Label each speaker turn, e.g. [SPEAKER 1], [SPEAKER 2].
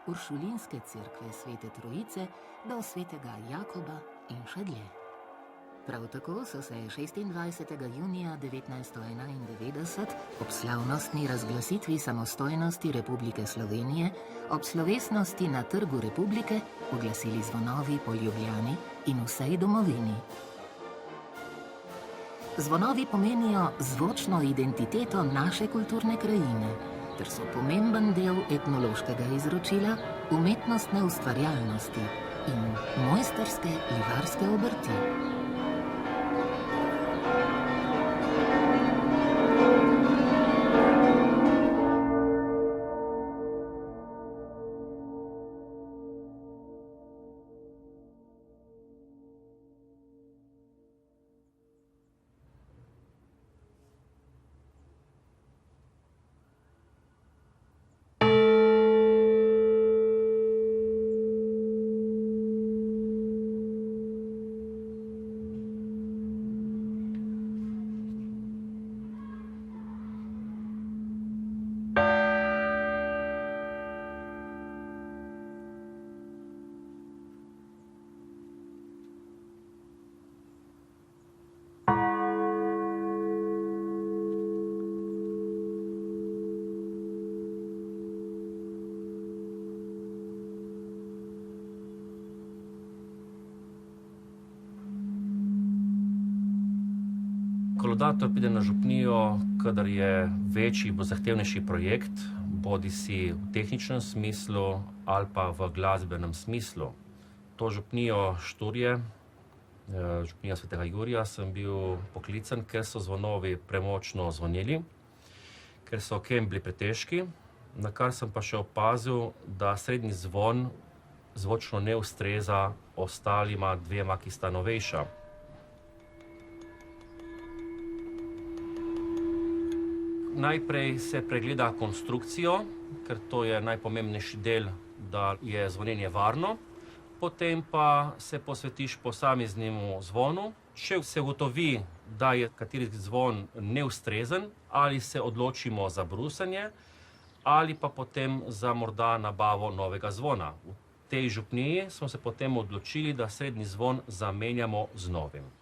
[SPEAKER 1] Uršulinske cerkve Svete Trojice do Svetega Jakoba in še dlje. Prav tako so se 26. junija 1991 ob slavnostni razglasitvi samostojnosti Republike Slovenije ob slovesnosti na Trgu Republike oglasili zvonovi po Ljubljani in vsej domovini. Zvonovi pomenijo zvočno identiteto naše kulturne krajine, ter so pomemben del etnološkega izročila, umetnostne ustvarjalnosti in mojstrske livarske obrti.
[SPEAKER 2] Kolodator pride na župnijo, kadar je večji, bo zahtevnejši projekt, bodisi v tehničnem smislu ali pa v glasbenem smislu. To župnijo Šturje, župnija Svetega Jurija, sem bil poklican, ker so zvonovi premočno zvonili, ker so kembli pretežki, na kar sem pa še opazil, da srednji zvon zvočno ne ustreza ostalima dvema, ki sta novejša. Najprej se pregleda konstrukcijo, ker to je najpomembnejši del, da je zvonjenje varno. Potem pa se posvetiš posameznemu zvonu. Če se ugotovi, da je kateri zvon neustrezen, ali se odločimo za brusanje, ali pa potem za morda nabavo novega zvona. V tej župniji smo se potem odločili, da srednji zvon zamenjamo z novim.